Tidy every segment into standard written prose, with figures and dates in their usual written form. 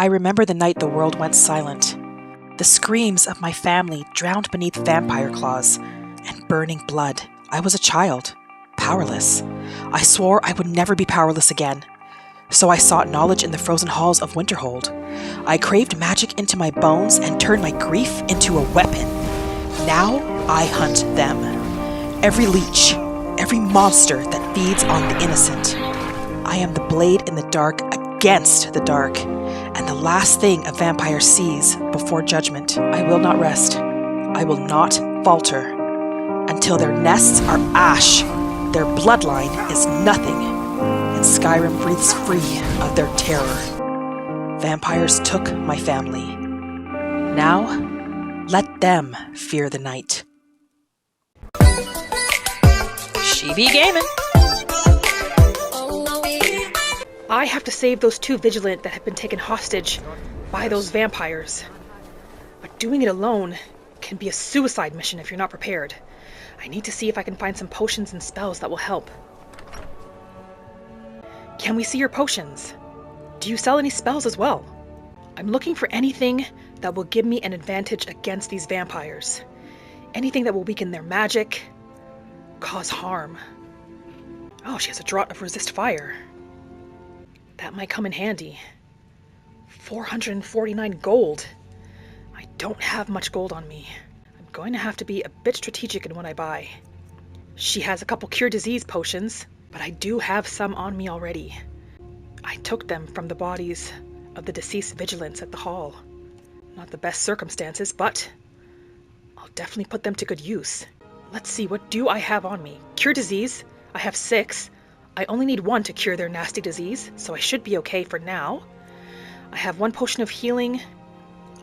I remember the night the world went silent. The screams of my family drowned beneath vampire claws and burning blood. I was a child, powerless. I swore I would never be powerless again. So I sought knowledge in the frozen halls of Winterhold. I craved magic into my bones and turned my grief into a weapon. Now I hunt them. Every leech, every monster that feeds on the innocent. I am the blade in the dark against the dark, and the last thing a vampire sees before judgment. I will not rest. I will not falter until their nests are ash. Their bloodline is nothing, and Skyrim breathes free of their terror. Vampires took my family. Now, let them fear the night. She be gaming. I have to save those 2 Vigilant that have been taken hostage by those vampires. But doing it alone can be a suicide mission if you're not prepared. I need to see if I can find some potions and spells that will help. Can we see your potions? Do you sell any spells as well? I'm looking for anything that will give me an advantage against these vampires. Anything that will weaken their magic, cause harm. Oh, she has a draught of resist fire. That might come in handy. 449 gold. I don't have much gold on me. I'm going to have to be a bit strategic in what I buy. She has a couple cure disease potions, but I do have some on me already. I took them from the bodies of the deceased vigilants at the hall. Not the best circumstances, but I'll definitely put them to good use. Let's see, what do I have on me? Cure disease, I have 6. I only need 1 to cure their nasty disease, so I should be okay for now. I have 1 potion of healing,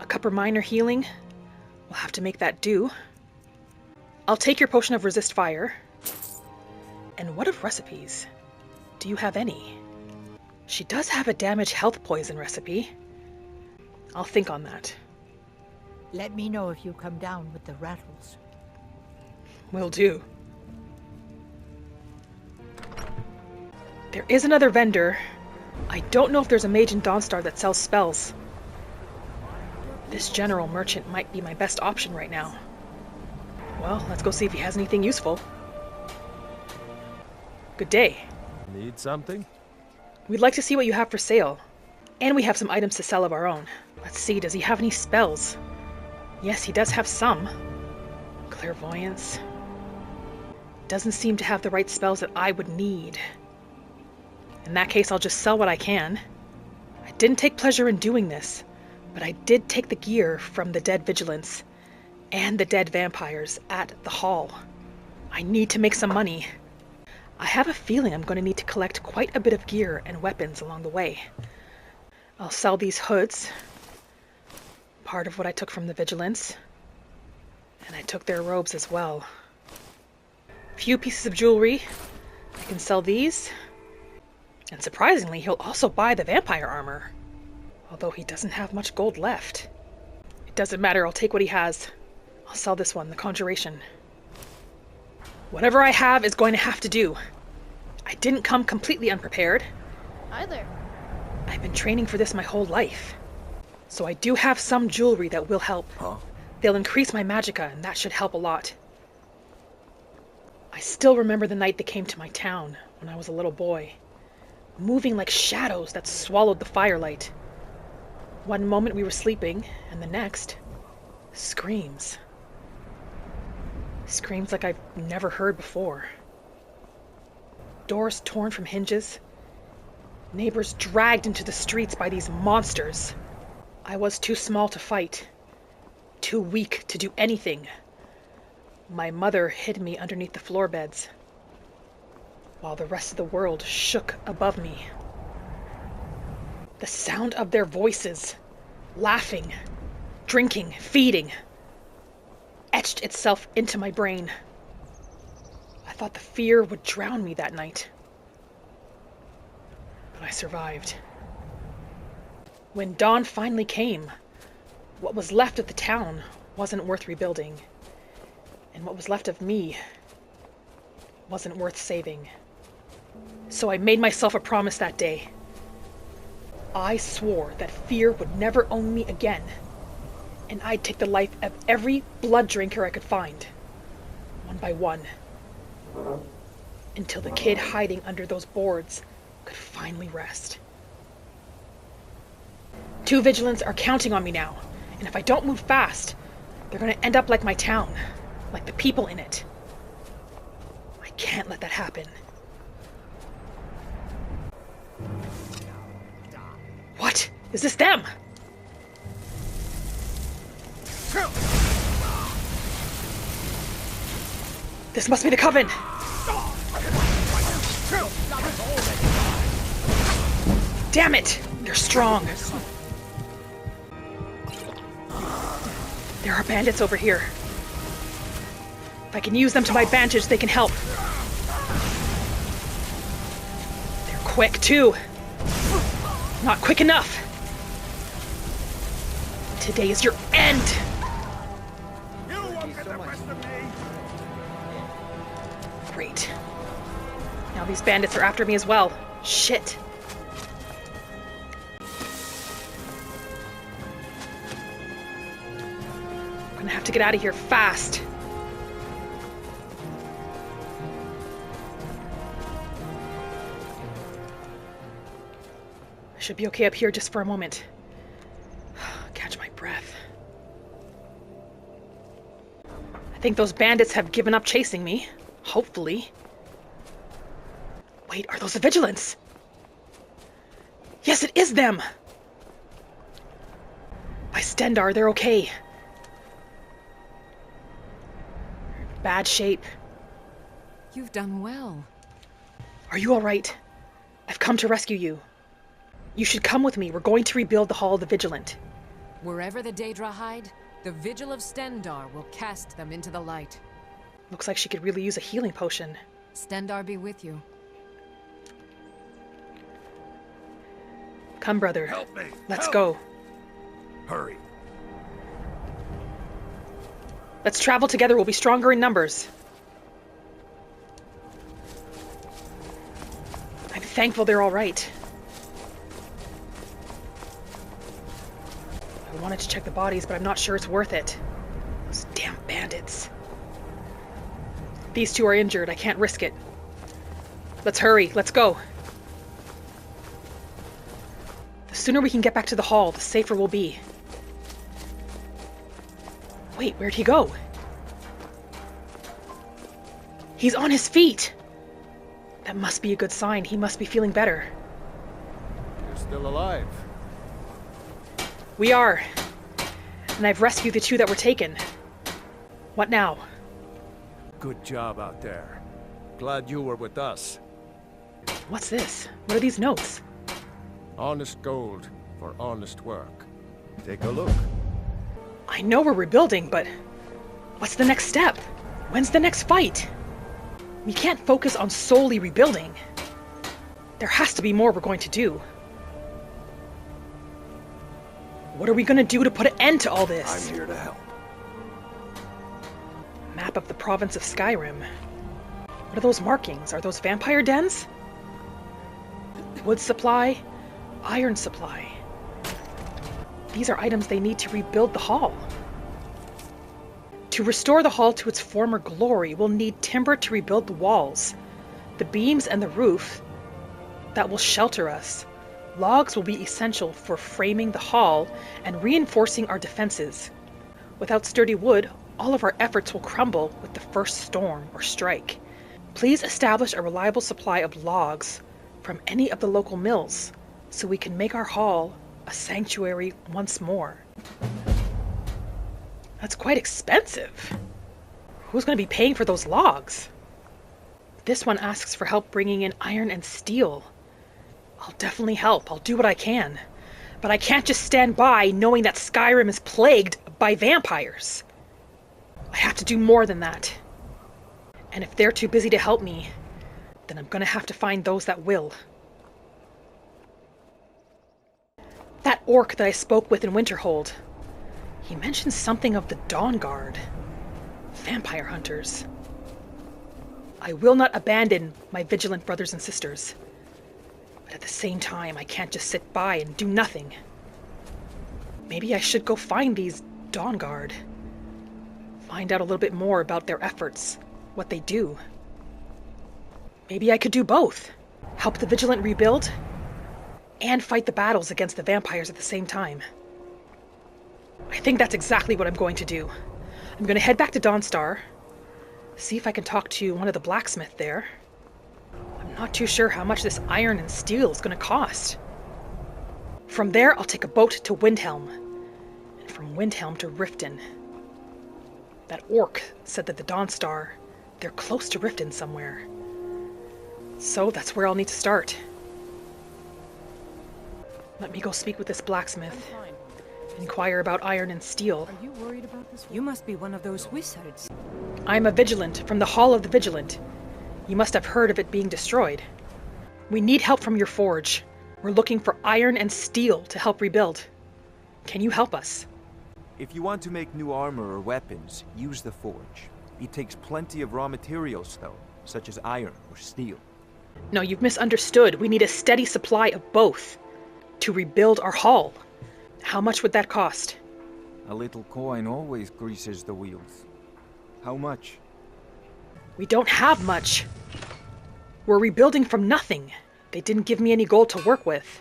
a copper minor healing. We'll have to make that do. I'll take your potion of resist fire. And what of recipes? Do you have any? She does have a damage health poison recipe. I'll think on that. Let me know if you come down with the rattles. Will do. There is another vendor. I don't know if there's a mage in Dawnstar that sells spells. This general merchant might be my best option right now. Well, let's go see if he has anything useful. Good day. Need something? We'd like to see what you have for sale. And we have some items to sell of our own. Let's see, does he have any spells? Yes, he does have some. Clairvoyance. Doesn't seem to have the right spells that I would need. In that case, I'll just sell what I can. I didn't take pleasure in doing this, but I did take the gear from the dead vigilants and the dead vampires at the hall. I need to make some money. I have a feeling I'm going to need to collect quite a bit of gear and weapons along the way. I'll sell these hoods, part of what I took from the vigilants, and I took their robes as well. A few pieces of jewelry. I can sell these. And surprisingly, he'll also buy the vampire armor. Although he doesn't have much gold left. It doesn't matter, I'll take what he has. I'll sell this one, the conjuration. Whatever I have is going to have to do. I didn't come completely unprepared. Either. I've been training for this my whole life. So I do have some jewelry that will help. Huh? They'll increase my magicka, and that should help a lot. I still remember the night they came to my town when I was a little boy. Moving like shadows that swallowed the firelight. One moment we were sleeping, and the next, screams. Screams like I've never heard before. Doors torn from hinges. Neighbors dragged into the streets by these monsters. I was too small to fight. Too weak to do anything. My mother hid me underneath the floor beds, while the rest of the world shook above me. The sound of their voices, laughing, drinking, feeding, etched itself into my brain. I thought the fear would drown me that night. But I survived. When dawn finally came, what was left of the town wasn't worth rebuilding. And what was left of me wasn't worth saving. So I made myself a promise that day. I swore that fear would never own me again, and I'd take the life of every blood drinker I could find, one by one, until the kid hiding under those boards could finally rest. 2 vigilants are counting on me now, and if I don't move fast, they're gonna end up like my town, like the people in it. I can't let that happen. What? Is this them? This must be the Coven! Damn it! They're strong. There are bandits over here. If I can use them to my advantage, they can help. They're quick, too. Not quick enough. Today is your end. Great. Now these bandits are after me as well. Shit. I'm gonna have to get out of here fast. I should be okay up here just for a moment. Catch my breath. I think those bandits have given up chasing me. Hopefully. Wait, are those the Vigilants? Yes, it is them! By Stendarr, they're okay. Bad shape. You've done well. Are you all right? I've come to rescue you. You should come with me. We're going to rebuild the Hall of the Vigilant. Wherever the Daedra hide, the Vigil of Stendarr will cast them into the light. Looks like she could really use a healing potion. Stendarr be with you. Come, brother. Help me! Let's Help! go. Hurry. Let's travel together. We'll be stronger in numbers. I'm thankful they're all right. I wanted to check the bodies, but I'm not sure it's worth it. Those damn bandits. These 2 are injured. I can't risk it. Let's hurry. Let's go. The sooner we can get back to the hall, the safer we'll be. Wait, where'd he go? He's on his feet! That must be a good sign. He must be feeling better. You're still alive. We are. And I've rescued the 2 that were taken. What now? Good job out there. Glad you were with us. What's this? What are these notes? Honest gold for honest work. Take a look. I know we're rebuilding, but what's the next step? When's the next fight? We can't focus on solely rebuilding. There has to be more we're going to do. What are we going to do to put an end to all this? I'm here to help. Map of the province of Skyrim. What are those markings? Are those vampire dens? Wood supply, iron supply. These are items they need to rebuild the hall. To restore the hall to its former glory, we'll need timber to rebuild the walls, the beams and the roof that will shelter us. Logs will be essential for framing the hall and reinforcing our defenses. Without sturdy wood, all of our efforts will crumble with the first storm or strike. Please establish a reliable supply of logs from any of the local mills so we can make our hall a sanctuary once more. That's quite expensive. Who's going to be paying for those logs? This one asks for help bringing in iron and steel. I'll definitely help. I'll do what I can. But I can't just stand by knowing that Skyrim is plagued by vampires. I have to do more than that. And if they're too busy to help me, then I'm going to have to find those that will. That orc that I spoke with in Winterhold, he mentioned something of the Dawnguard. Vampire hunters. I will not abandon my vigilant brothers and sisters. But at the same time, I can't just sit by and do nothing. Maybe I should go find these Dawnguard. Find out a little bit more about their efforts, what they do. Maybe I could do both. Help the Vigilant rebuild, and fight the battles against the vampires at the same time. I think that's exactly what I'm going to do. I'm going to head back to Dawnstar, see if I can talk to one of the blacksmiths there. I'm not too sure how much this iron and steel is going to cost. From there, I'll take a boat to Windhelm, and from Windhelm to Riften. That orc said that the Dawnstar, they're close to Riften somewhere. So that's where I'll need to start. Let me go speak with this blacksmith. Inquire about iron and steel. Are you worried about this? You must be one of those wizards. I'm a Vigilant from the Hall of the Vigilant. You must have heard of it being destroyed. We need help from your forge. We're looking for iron and steel to help rebuild. Can you help us? If you want to make new armor or weapons, use the forge. It takes plenty of raw materials, though, such as iron or steel. No, you've misunderstood. We need a steady supply of both to rebuild our hall. How much would that cost? A little coin always greases the wheels. How much? We don't have much. We're rebuilding from nothing. They didn't give me any gold to work with.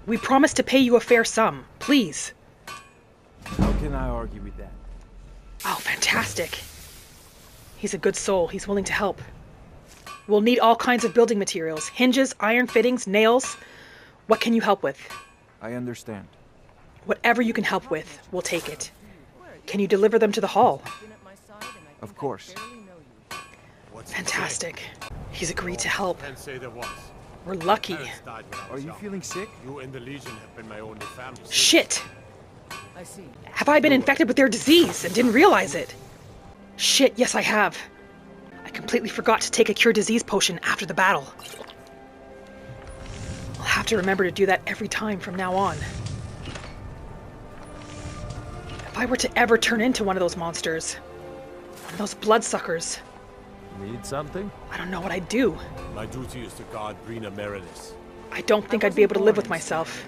We promised to pay you a fair sum. Please. How can I argue with that? Oh, fantastic. He's a good soul. He's willing to help. We'll need all kinds of building materials. Hinges, iron fittings, nails. What can you help with? I understand. Whatever you can help with, we'll take it. Can you deliver them to the hall? Of course. Fantastic. He's agreed to help. Can't say there was. We're lucky. Parents died when I Are was you young. feeling sick? You and the Legion have been my only family. since. Shit! I see. Have I been infected with their disease and didn't realize it? Shit, yes I have. I completely forgot to take a cure disease potion after the battle. I'll have to remember to do that every time from now on. If I were to ever turn into one of those monsters, one of those bloodsuckers, Need something? I don't know what I'd do. My duty is to guard Brina Meredith. I don't think I'd be able to live with myself.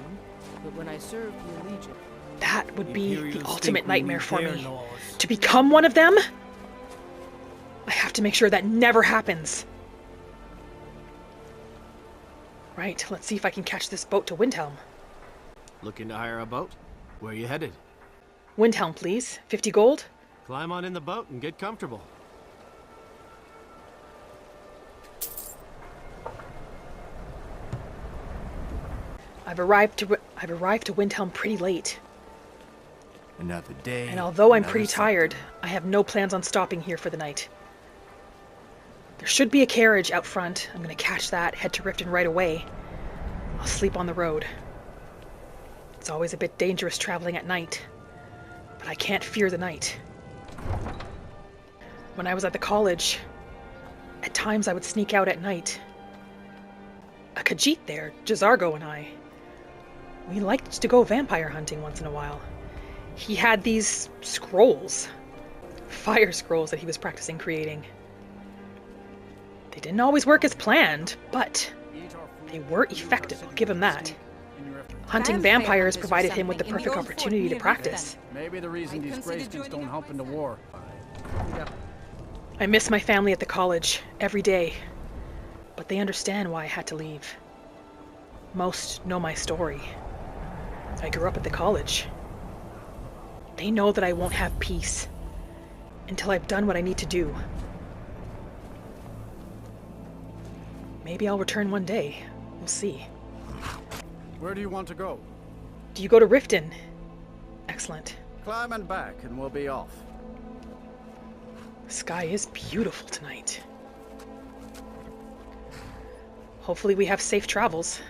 But when I served the Legion, That would be the ultimate nightmare for me. To become one of them? I have to make sure that never happens. Right, let's see if I can catch this boat to Windhelm. Looking to hire a boat? Where you headed? Windhelm, please. 50 gold? Climb on in the boat and get comfortable. I've arrived to Windhelm pretty late. Another day. And although I'm another pretty supper. tired, I have no plans on stopping here for the night. There should be a carriage out front. I'm gonna catch that, head to Riften right away. I'll sleep on the road. It's always a bit dangerous traveling at night, but I can't fear the night. When I was at the college, at times I would sneak out at night. A Khajiit there, Jazargo and I, we liked to go vampire hunting once in a while. He had these scrolls, fire scrolls that he was practicing creating. They didn't always work as planned, but they were effective, I'll give him that. Hunting vampires provided him with the perfect opportunity to practice. Maybe the reason these Greystons don't help in the war. I miss my family at the college every day, but they understand why I had to leave. Most know my story. I grew up at the college. They know that I won't have peace until I've done what I need to do. Maybe I'll return one day. We'll see. Where do you want to go? Do you go to Riften? Excellent. Climb and back and we'll be off. The sky is beautiful tonight. Hopefully we have safe travels.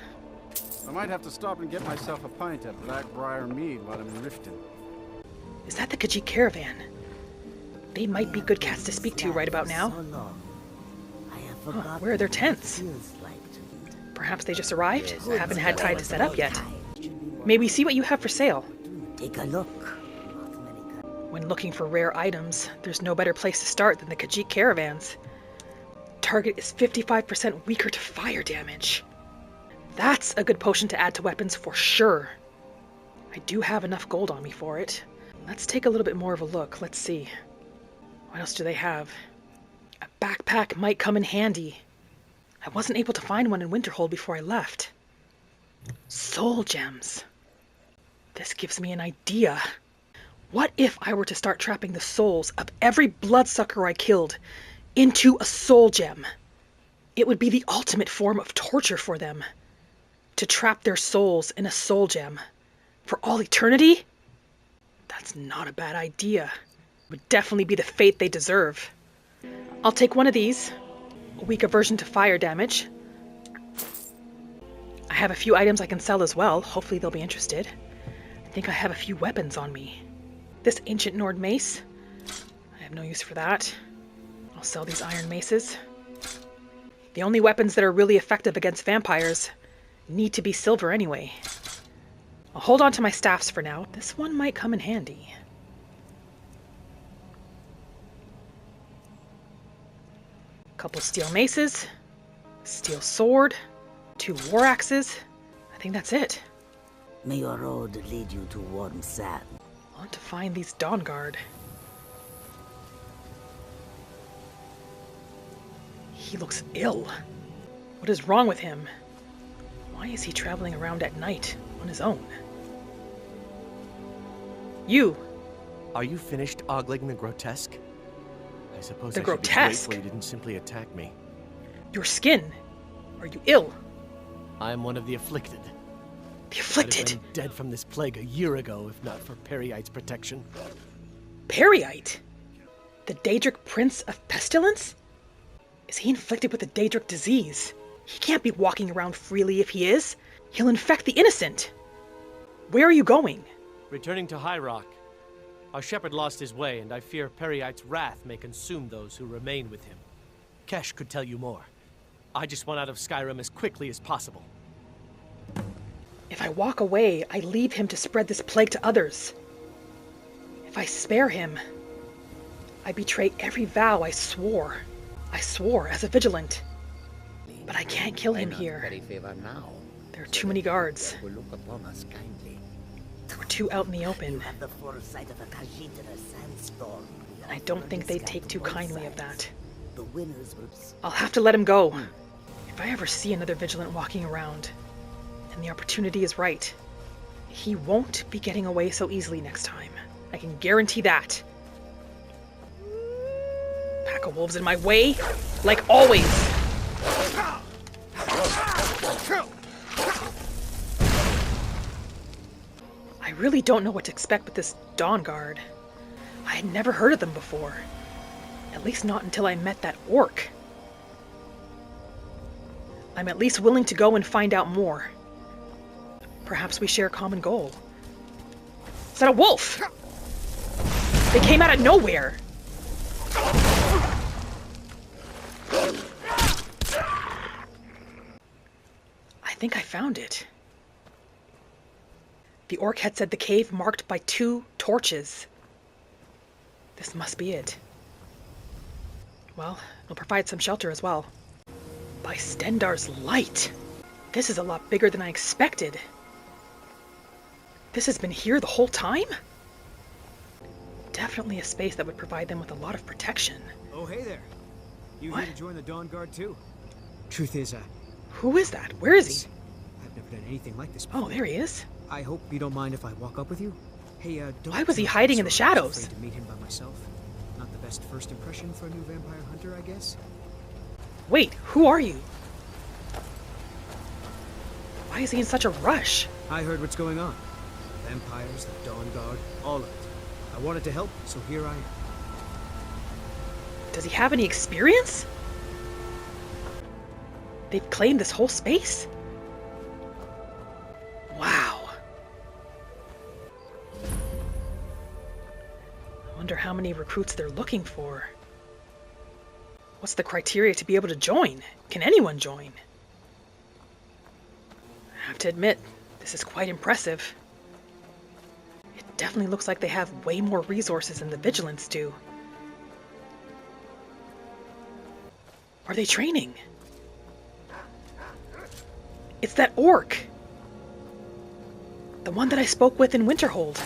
I might have to stop and get myself a pint at Blackbriar Mead while I'm in Riften. Is that the Khajiit caravan? They might be good cats to speak to right about now. Huh, where are their tents? Perhaps they just arrived? Haven't had time to set up yet. May we see what you have for sale? Take a look. When looking for rare items, there's no better place to start than the Khajiit caravans. Target is 55% weaker to fire damage. That's a good potion to add to weapons for sure. I do have enough gold on me for it. Let's take a little bit more of a look. Let's see. What else do they have? A backpack might come in handy. I wasn't able to find one in Winterhold before I left. Soul gems. This gives me an idea. What if I were to start trapping the souls of every bloodsucker I killed into a soul gem? It would be the ultimate form of torture for them. To trap their souls in a soul gem. For all eternity? That's not a bad idea. It would definitely be the fate they deserve. I'll take one of these. A weak aversion to fire damage. I have a few items I can sell as well. Hopefully they'll be interested. I think I have a few weapons on me. This ancient Nord mace. I have no use for that. I'll sell these iron maces. The only weapons that are really effective against vampires need to be silver anyway. I'll hold on to my staffs for now. This one might come in handy. A couple steel maces, steel sword, 2 war axes. I think that's it. May your road lead you to warm sand. I want to find these Dawnguard. He looks ill. What is wrong with him? Why is he traveling around at night on his own? You! Are you finished ogling the grotesque? I suppose The I grotesque? should be grateful you didn't simply attack me. Your skin! Are you ill? I am one of the afflicted. The I'd afflicted? have been dead from this plague a year ago if not for Periite's protection. Periite? The Daedric Prince of Pestilence? Is he inflicted with the Daedric disease? He can't be walking around freely if he is. He'll infect the innocent. Where are you going? Returning to High Rock. Our shepherd lost his way, and I fear Periite's wrath may consume those who remain with him. Kesh could tell you more. I just want out of Skyrim as quickly as possible. If I walk away, I leave him to spread this plague to others. If I spare him, I betray every vow I swore. I swore as a vigilant. But I can't kill him here. There are too many guards. We're too out in the open. And I don't think they'd take too kindly of that. I'll have to let him go. If I ever see another vigilant walking around, and the opportunity is right, he won't be getting away so easily next time. I can guarantee that. Pack of wolves in my way, like always. I really don't know what to expect with this Dawnguard. I had never heard of them before. At least not until I met that orc. I'm at least willing to go and find out more. Perhaps we share a common goal. Is that a wolf? They came out of nowhere. I think I found it. The orc had said the cave marked by 2 torches. This must be it. Well, it'll provide some shelter as well. By Stendarr's light. This is a lot bigger than I expected. This has been here the whole time? Definitely a space that would provide them with a lot of protection. Oh, hey there. You What? here to join the Dawnguard too? Truth is, Who is that? Where is he? I've never done anything like this before. Oh, there he is. I hope you don't mind if I walk up with you. Hey, don't. Why was he feel hiding in the sorry. I was shadows? afraid to meet him by myself. Not the best first impression for a new vampire hunter, I guess. Wait, who are you? Why is he in such a rush? I heard what's going on. Vampires, the Dawnguard, all of it. I wanted to help, so here I am. Does he have any experience? They've claimed this whole space? Wow. I wonder how many recruits they're looking for. What's the criteria to be able to join? Can anyone join? I have to admit, this is quite impressive. It definitely looks like they have way more resources than the Vigilants do. Are they training? It's that orc. The one that I spoke with in Winterhold.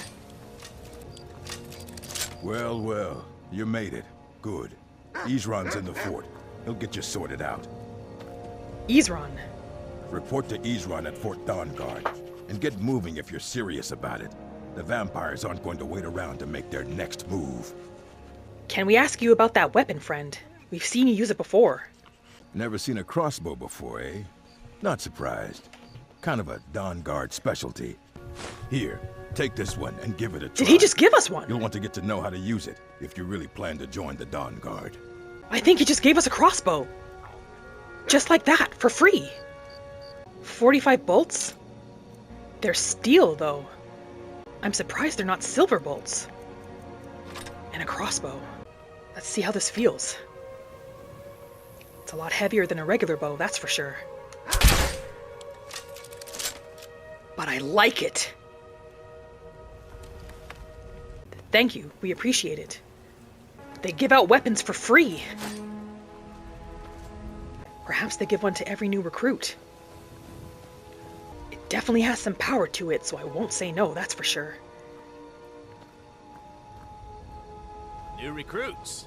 Well, well, you made it. Good. Isran's in the fort. He'll get you sorted out. Isran? Report to Isran at Fort Dawnguard, and get moving if you're serious about it. The vampires aren't going to wait around to make their next move. Can we ask you about that weapon, friend? We've seen you use it before. Never seen a crossbow before, eh? Not surprised. Kind of a Dawnguard specialty. Here, take this one and give it a try. Did he just give us one? You'll want to get to know how to use it if you really plan to join the Dawnguard. I think he just gave us a crossbow. Just like that, for free. 45 bolts? They're steel, though. I'm surprised they're not silver bolts. And a crossbow. Let's see how this feels. It's a lot heavier than a regular bow, that's for sure. But I like it. Thank you, we appreciate it. They give out weapons for free. Perhaps they give one to every new recruit. It definitely has some power to it, so I won't say no, that's for sure. New recruits.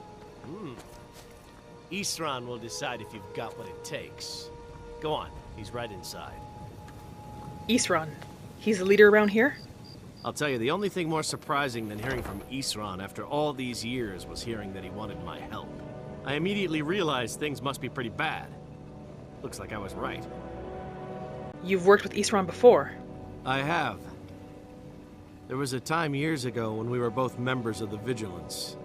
Isran will decide if you've got what it takes. Go on, he's right inside. Isran, he's the leader around here? I'll tell you, the only thing more surprising than hearing from Isran after all these years was hearing that he wanted my help. I immediately realized things must be pretty bad. Looks like I was right. You've worked with Isran before? I have. There was a time years ago when we were both members of the Vigilants,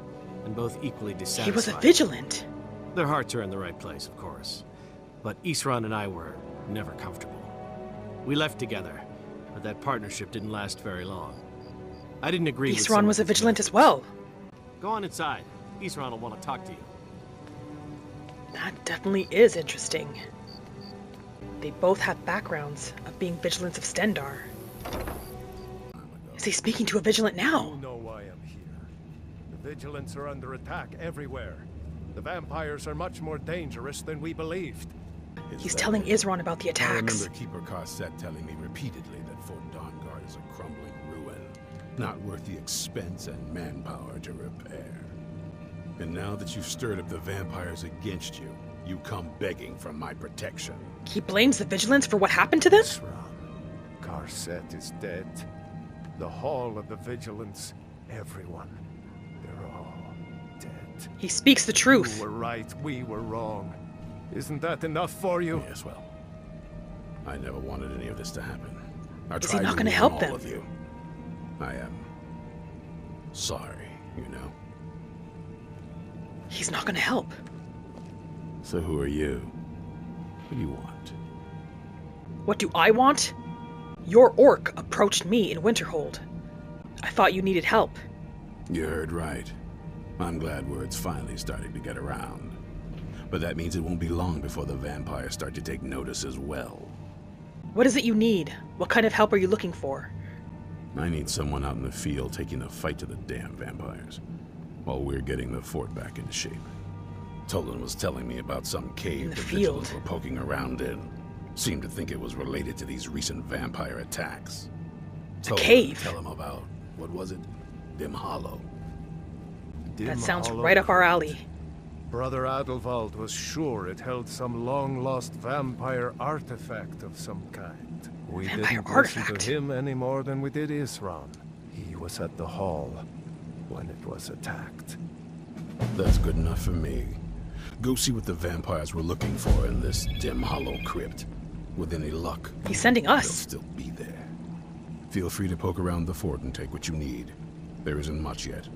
and both equally dissatisfied. He was a Vigilant? Their hearts are in the right place, of course. But Isran and I were never comfortable. We left together, but that partnership didn't last very long. I didn't agree with Isran was a Vigilant as well. Go on inside. Isran will want to talk to you. That definitely is interesting. They both have backgrounds of being Vigilants of Stendarr. Is he speaking to a Vigilant now? You know why I'm here. The Vigilants are under attack everywhere. The vampires are much more dangerous than we believed. He's telling Isran about the attacks. I remember Keeper Carset telling me repeatedly that Fort Dawnguard is a crumbling ruin, not worth the expense and manpower to repair. And now that you've stirred up the vampires against you, you come begging for my protection. He blames the Vigilants for what happened to them? Carset is dead. The Hall of the Vigilants, everyone, they're all dead. He speaks the truth. You were right, we were wrong. Isn't that enough for you? Yes, well, I never wanted any of this to happen. Is he not going to help them? Of you. I am sorry, you know. He's not going to help. So who are you? What do you want? What do I want? Your orc approached me in Winterhold. I thought you needed help. You heard right. I'm glad word's finally starting to get around. But that means it won't be long before the vampires start to take notice as well. What is it you need? What kind of help are you looking for? I need someone out in the field taking the fight to the damn vampires, while we're getting the fort back into shape. Tolan was telling me about some cave the Vigilants were poking around in. Seemed to think it was related to these recent vampire attacks. A cave? Tell him about, what was it? Dim Hollow. That sounds right up our alley. Brother Adelwald was sure it held some long-lost vampire artifact of some kind. We didn't listen to him any more than we did Isran. He was at the hall when it was attacked. That's good enough for me. Go see what the vampires were looking for in this Dim Hollow crypt. With any luck, he's sending us. They'll still be there. Feel free to poke around the fort and take what you need. There isn't much yet,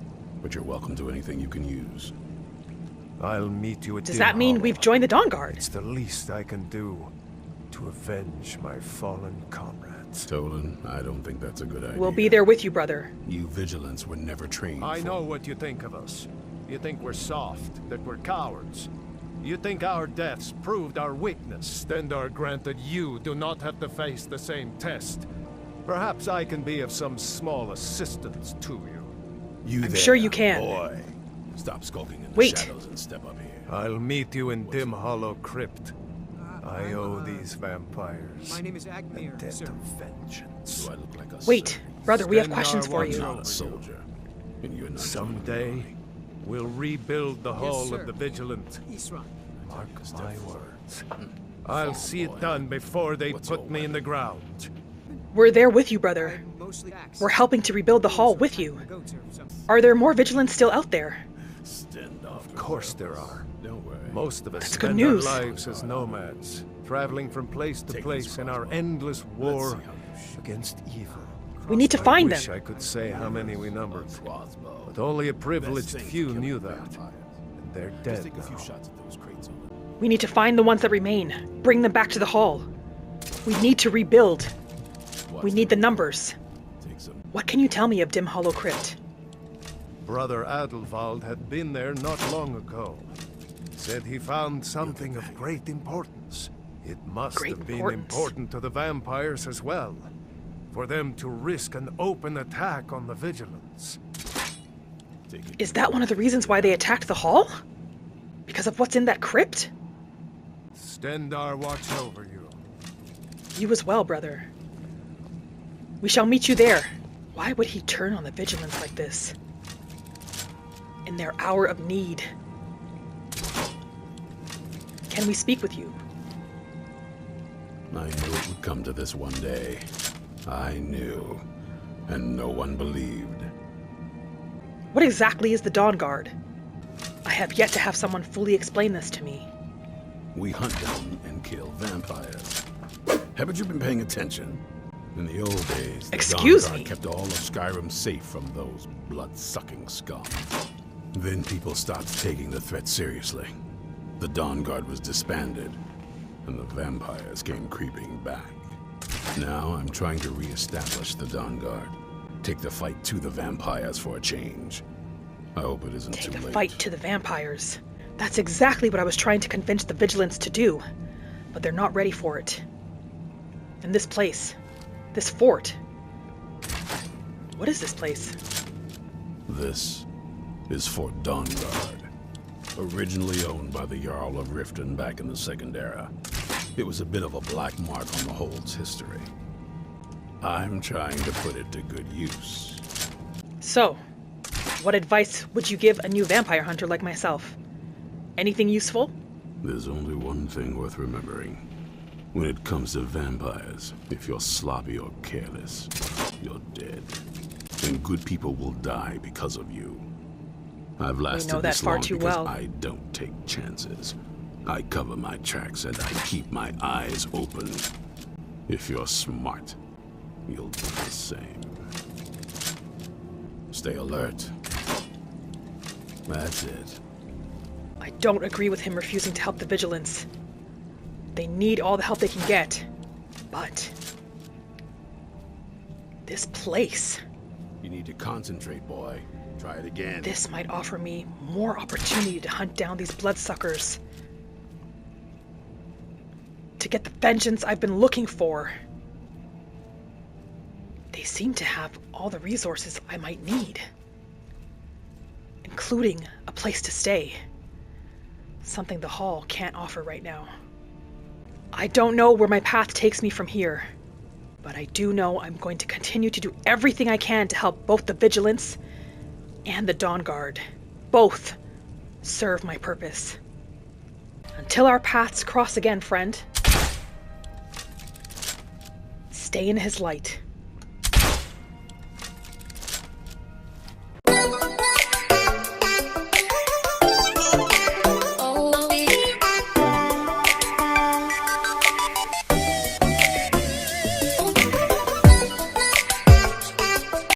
but you're welcome to anything you can use. I'll meet you at Does that mean we've joined the Dawnguard? It's the least I can do to avenge my fallen comrades. Tolan, I don't think that's a good idea. We'll be there with you, brother. You Vigilants were never trained I know what you think of us. You think we're soft, that we're cowards. You think our deaths proved our weakness. Stendarr granted you do not have to face the same test. Perhaps I can be of some small assistance to you. I'm sure you can. Boy, stop skulking in the shadows and step up here. I'll meet you in Dim Hollow Crypt. I owe these vampires My name is a Agmir, debt sir. of vengeance. Do I look like a Wait, brother, we have questions for I'm you. not a soldier, and you're not Someday, we'll rebuild the Hall sir. of the Vigilant. Isran. Mark my words. I'll see it done before they put me in the ground. We're there with you, brother. Mostly axe. We're helping to rebuild the hall with you. Are there more Vigilants still out there? Of course there are. Don't worry. Most of us That's good spend news. our lives as nomads, traveling from place to place in our endless war against evil. We need to find I wish them. I could say how many we numbered, but only a privileged few knew that. And they're dead now. We need to find the ones that remain. Bring them back to the hall. We need to rebuild. We need the numbers. What can you tell me of Dim Hollow Crypt? Brother Adelwald had been there not long ago. Said he found something of great importance. It must have been important to the vampires as well, for them to risk an open attack on the Vigilants. Is that one of the reasons why they attacked the hall? Because of what's in that crypt? Stendarr watch over you. You as well, brother. We shall meet you there. Why would he turn on the Vigilants like this? In their hour of need. Can we speak with you? I knew it would come to this one day. I knew, and no one believed. What exactly is the Dawnguard? I have yet to have someone fully explain this to me. We hunt down and kill vampires. Haven't you been paying attention? In the old days, the Dawnguard kept all of Skyrim safe from those blood-sucking scum. Then people started taking the threat seriously. The Dawnguard was disbanded, and the vampires came creeping back. Now I'm trying to re-establish the Dawnguard. Take the fight to the vampires for a change. I hope it isn't too late. Take the fight to the vampires. That's exactly what I was trying to convince the Vigilants to do, but they're not ready for it. And this place, this fort. What is this place? This is Fort Dawnguard. Originally owned by the Jarl of Riften back in the Second Era. It was a bit of a black mark on the Hold's history. I'm trying to put it to good use. So, what advice would you give a new vampire hunter like myself? Anything useful? There's only one thing worth remembering. When it comes to vampires, if you're sloppy or careless, you're dead. And good people will die because of you. I've lasted this long because I don't take chances. I cover my tracks and I keep my eyes open. If you're smart, you'll do the same. Stay alert. That's it. I don't agree with him refusing to help the Vigilants. They need all the help they can get. But this place... You need to concentrate, boy. Try it again. This might offer me more opportunity to hunt down these bloodsuckers. To get the vengeance I've been looking for. They seem to have all the resources I might need. Including a place to stay. Something the Hall can't offer right now. I don't know where my path takes me from here. But I do know I'm going to continue to do everything I can to help both the Vigilants and the Dawnguard. Both serve my purpose. Until our paths cross again, friend. Stay in his light.